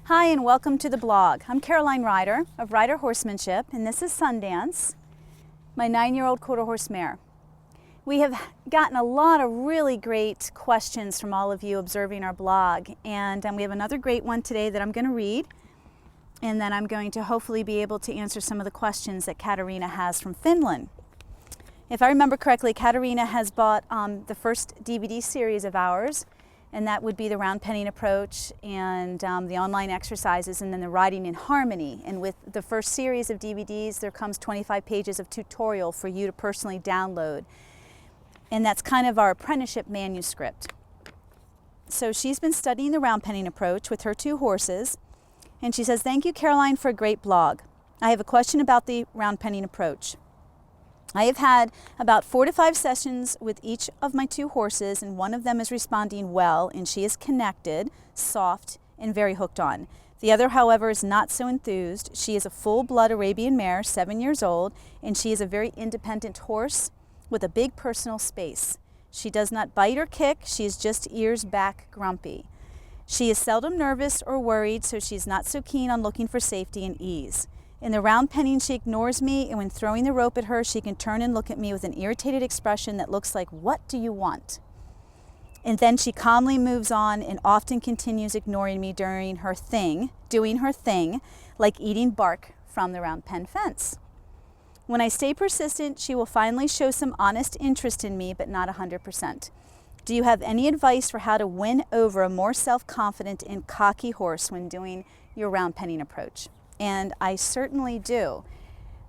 Hi and welcome to the blog. I'm Caroline Ryder of Ryder Horsemanship, and this is Sundance, my 9-year-old quarter horse mare. We have gotten a lot of really great questions from all of you observing our blog, and we have another great one today that I'm going to read, and then I'm going to hopefully be able to answer some of the questions that Katarina has from Finland. If I remember correctly, Katarina has bought the first DVD series of ours, and that would be the round penning approach and the online exercises and then the riding in harmony. And with the first series of DVDs, there comes 25 pages of tutorial for you to personally download. And that's kind of our apprenticeship manuscript. So she's been studying the round penning approach with her 2 horses. And she says, "Thank you, Caroline, for a great blog. I have a question about the round penning approach. I have had about 4 to 5 sessions with each of my 2 horses, and one of them is responding well, and she is connected, soft, and very hooked on. The other, however, is not so enthused. She is a full-blood Arabian mare, 7 years old, and she is a very independent horse with a big personal space. She does not bite or kick. She is just ears back grumpy. She is seldom nervous or worried, so she's not so keen on looking for safety and ease. In the round penning, she ignores me, and when throwing the rope at her, she can turn and look at me with an irritated expression that looks like, 'What do you want?' And then she calmly moves on and often continues ignoring me during her thing, doing her thing, like eating bark from the round pen fence. When I stay persistent, she will finally show some honest interest in me, but not 100%. Do you have any advice for how to win over a more self-confident and cocky horse when doing your round penning approach?" And I certainly do.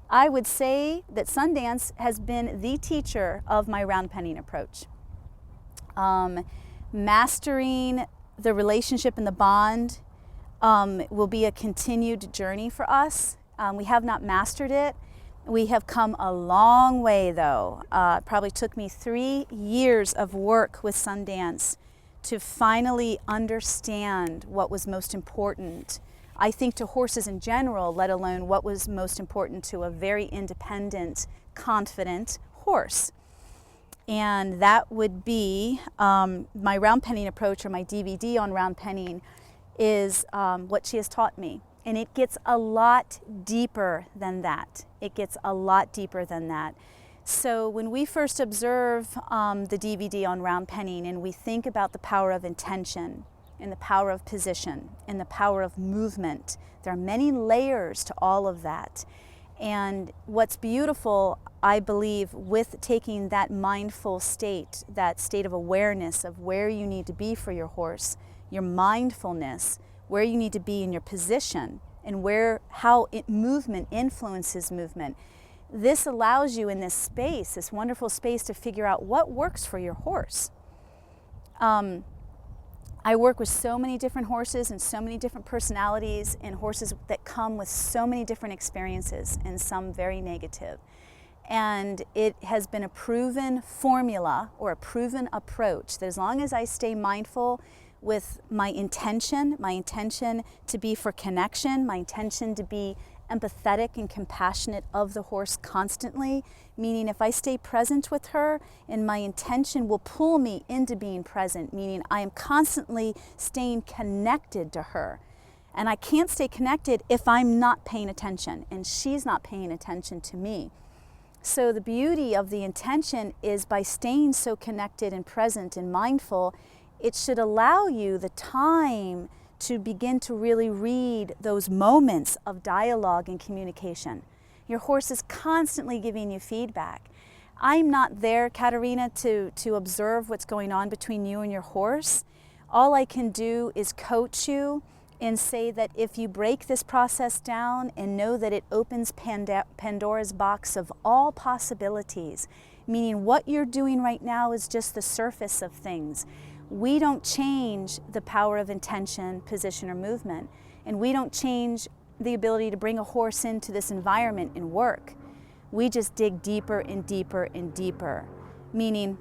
I would say that Sundance has been the teacher of my round penning approach. Mastering the relationship and the bond will be a continued journey for us. We have not mastered it. We have come a long way, though. It probably took me 3 years of work with Sundance to finally understand what was most important, I think, to horses in general, let alone what was most important to a very independent, confident horse. And that would be my round penning approach, or my DVD on round penning, is what she has taught me. And it gets a lot deeper than that. It gets a lot deeper than that. So when we first observe the DVD on round penning and we think about the power of intention, and the power of position, and the power of movement, there are many layers to all of that. And what's beautiful, I believe, with taking that mindful state, that state of awareness of where you need to be for your horse, your mindfulness, where you need to be in your position, and how movement influences movement. This allows you in this space, this wonderful space, to figure out what works for your horse. I work with so many different horses and so many different personalities, and horses that come with so many different experiences, and some very negative. And it has been a proven formula, or a proven approach, that as long as I stay mindful with my intention to be for connection, my intention to be empathetic and compassionate of the horse constantly, meaning if I stay present with her, and my intention will pull me into being present, meaning I am constantly staying connected to her. And I can't stay connected if I'm not paying attention, and she's not paying attention to me. So the beauty of the intention is, by staying so connected and present and mindful, it should allow you the time to begin to really read those moments of dialogue and communication. Your horse is constantly giving you feedback. I'm not there, Katarina, to observe what's going on between you and your horse. All I can do is coach you and say that if you break this process down and know that it opens Pandora's box of all possibilities, meaning what you're doing right now is just the surface of things. We don't change the power of intention, position, or movement, and we don't change the ability to bring a horse into this environment and work. We just dig deeper and deeper and deeper, meaning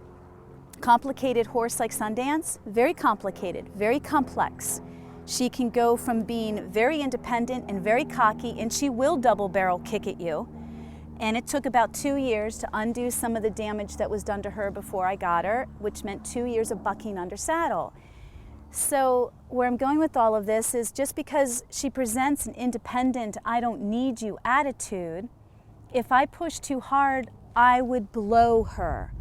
complicated horse like Sundance, very complicated, very complex. She can go from being very independent and very cocky, and she will double barrel kick at you. And it took about 2 years to undo some of the damage that was done to her before I got her, which meant 2 years of bucking under saddle. So where I'm going with all of this is just because she presents an independent, I don't need you attitude, if I push too hard, I would blow her.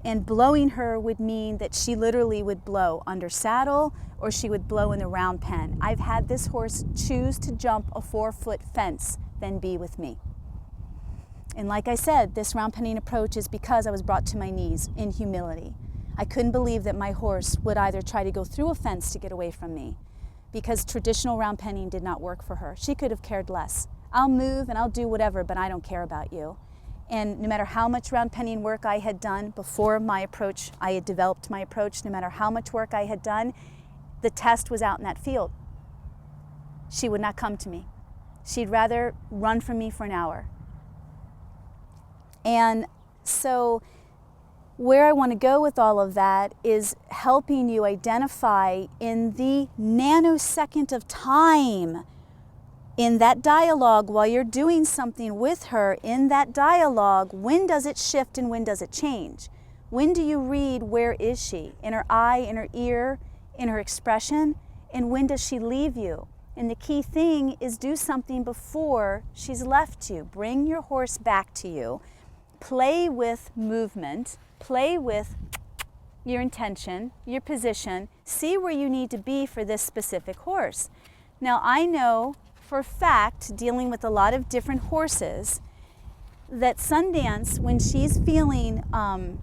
And blowing her would mean that she literally would blow under saddle or she would blow in the round pen. I've had this horse choose to jump a 4-foot fence than be with me. And like I said, this round penning approach is because I was brought to my knees in humility. I couldn't believe that my horse would either try to go through a fence to get away from me because traditional round penning did not work for her. She could have cared less. I'll move and I'll do whatever, but I don't care about you. And no matter how much round penning work I had done before my approach, I had developed my approach, no matter how much work I had done, the test was out in that field. She would not come to me. She'd rather run from me for an hour. And so where I want to go with all of that is helping you identify in the nanosecond of time in that dialogue while you're doing something with her, in that dialogue, when does it shift and when does it change? When do you read where is she? In her eye, in her ear, in her expression? And when does she leave you? And the key thing is do something before she's left you. Bring your horse back to you. Play with movement. Play with your intention, your position. See where you need to be for this specific horse. Now, I know for a fact, dealing with a lot of different horses, that Sundance, when she's feeling, how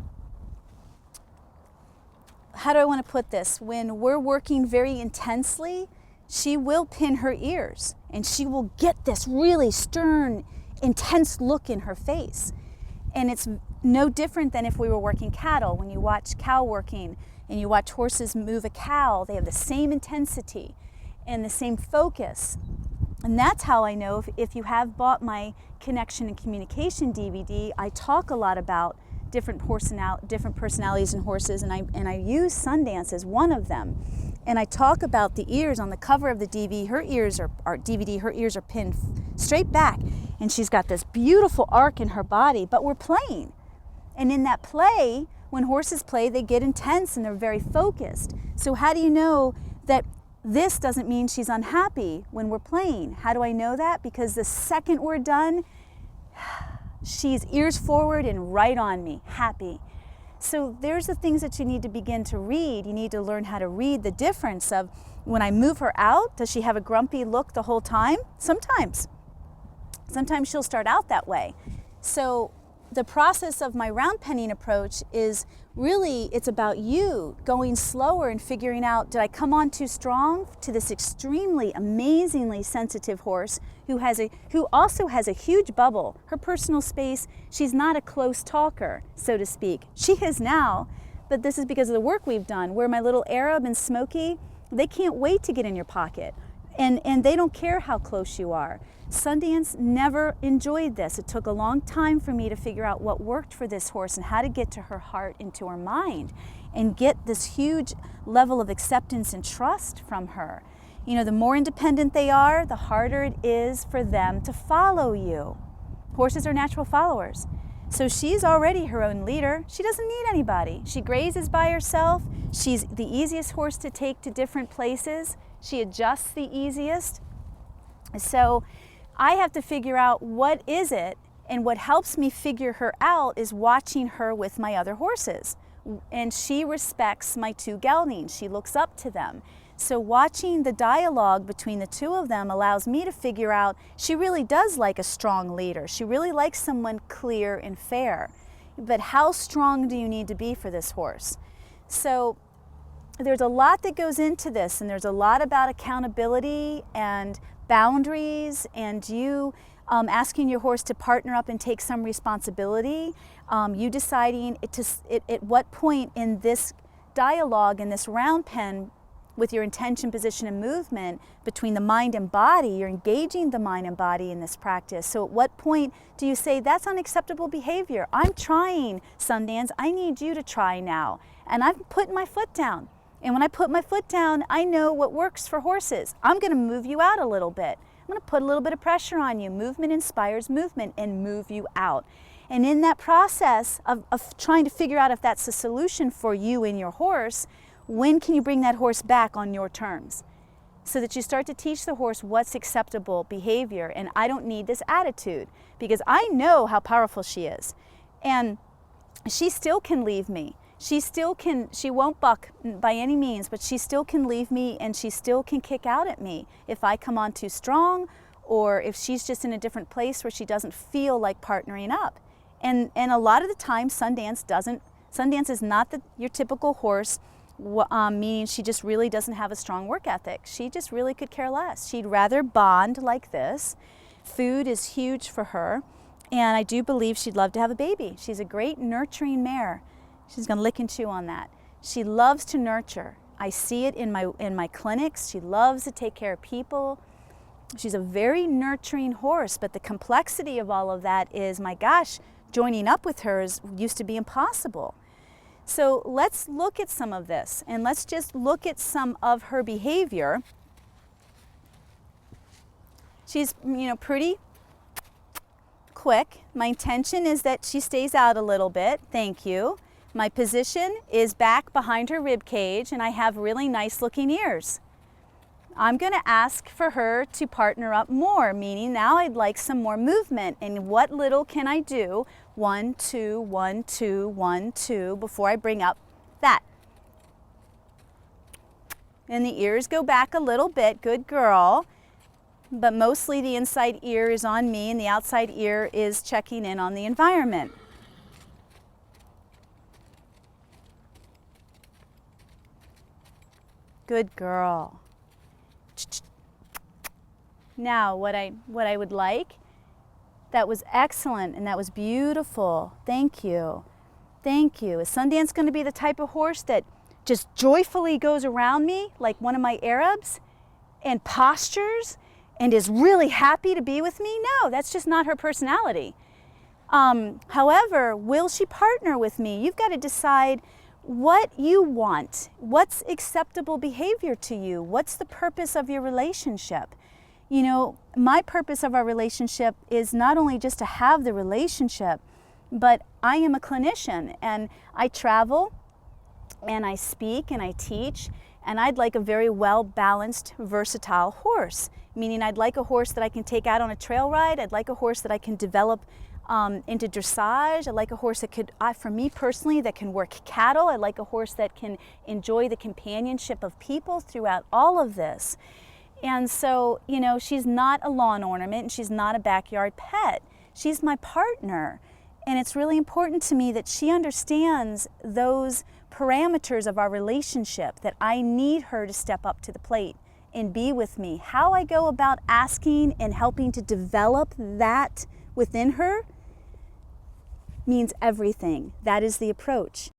do I want to put this? When we're working very intensely, she will pin her ears and she will get this really stern, intense look in her face. And it's no different than if we were working cattle. When you watch cow working and you watch horses move a cow, they have the same intensity and the same focus. And that's how I know, if you have bought my Connection and Communication DVD, I talk a lot about different personalities in horses, and I use Sundance as one of them. And I talk about the ears on the cover of the DVD. Her ears are pinned straight back, and she's got this beautiful arc in her body, but we're playing. And in that play, when horses play, they get intense and they're very focused. So how do you know that this doesn't mean she's unhappy when we're playing? How do I know that? Because the second we're done, she's ears forward and right on me, happy. So there's the things that you need to begin to read. You need to learn how to read the difference of when I move her out, does she have a grumpy look the whole time? Sometimes. Sometimes she'll start out that way. So the process of my round penning approach is really, it's about you going slower and figuring out, did I come on too strong to this extremely, amazingly sensitive horse who also has a huge bubble. Her personal space, she's not a close talker, so to speak. She is now, but this is because of the work we've done, where my little Arab and Smokey, they can't wait to get in your pocket. And they don't care how close you are. Sundance never enjoyed this. It took a long time for me to figure out what worked for this horse and how to get to her heart and to her mind and get this huge level of acceptance and trust from her. You know, the more independent they are, the harder it is for them to follow you. Horses are natural followers. So she's already her own leader. She doesn't need anybody. She grazes by herself. She's the easiest horse to take to different places. She adjusts the easiest. So I have to figure out what is it, and what helps me figure her out is watching her with my other horses. And she respects my two geldings. She looks up to them. So watching the dialogue between the two of them allows me to figure out she really does like a strong leader. She really likes someone clear and fair. But how strong do you need to be for this horse? So there's a lot that goes into this, and there's a lot about accountability and boundaries and you asking your horse to partner up and take some responsibility, you deciding at what point in this dialogue, in this round pen, with your intention, position, and movement between the mind and body, you're engaging the mind and body in this practice. So at what point do you say, that's unacceptable behavior? I'm trying, Sundance, I need you to try now. And I'm putting my foot down. And when I put my foot down, I know what works for horses. I'm gonna move you out a little bit. I'm gonna put a little bit of pressure on you. Movement inspires movement, and move you out. And in that process of trying to figure out if that's a solution for you and your horse, When can you bring that horse back on your terms? So that you start to teach the horse what's acceptable behavior, and I don't need this attitude because I know how powerful she is. And she still can leave me. She won't buck by any means, but she still can leave me, and she still can kick out at me if I come on too strong, or if she's just in a different place where she doesn't feel like partnering up. And a lot of the time Sundance is not your typical horse, meaning she just really doesn't have a strong work ethic. She just really could care less. She'd rather bond like this. Food is huge for her, and I do believe she'd love to have a baby. She's a great nurturing mare. She's gonna lick and chew on that. She loves to nurture. I see it in my clinics. She loves to take care of people. She's a very nurturing horse, but the complexity of all of that is, my gosh, joining up with her used to be impossible. So let's look at some of this, and let's just look at some of her behavior. She's, pretty quick. My intention is that she stays out a little bit. Thank you. My position is back behind her rib cage, and I have really nice looking ears. I'm going to ask for her to partner up more, meaning now I'd like some more movement. And what little can I do? 1, 2, 1, 2, 1, 2, before I bring up that. And the ears go back a little bit, good girl. But mostly the inside ear is on me, and the outside ear is checking in on the environment. Good girl. Now, what I would like, that was excellent and that was beautiful. Thank you. Thank you. Is Sundance going to be the type of horse that just joyfully goes around me like one of my Arabs and postures and is really happy to be with me? No, that's just not her personality. However, will she partner with me? You've got to decide what you want. What's acceptable behavior to you? What's the purpose of your relationship? My purpose of our relationship is not only just to have the relationship, but I am a clinician and I travel and I speak and I teach, and I'd like a very well-balanced, versatile horse, meaning I'd like a horse that I can take out on a trail ride. I'd like a horse that I can develop into dressage. I like a horse that could, for me personally, that can work cattle. I like a horse that can enjoy the companionship of people throughout all of this. And so, she's not a lawn ornament and she's not a backyard pet. She's my partner. And it's really important to me that she understands those parameters of our relationship, that I need her to step up to the plate and be with me. How I go about asking and helping to develop that within her means everything. That is the approach.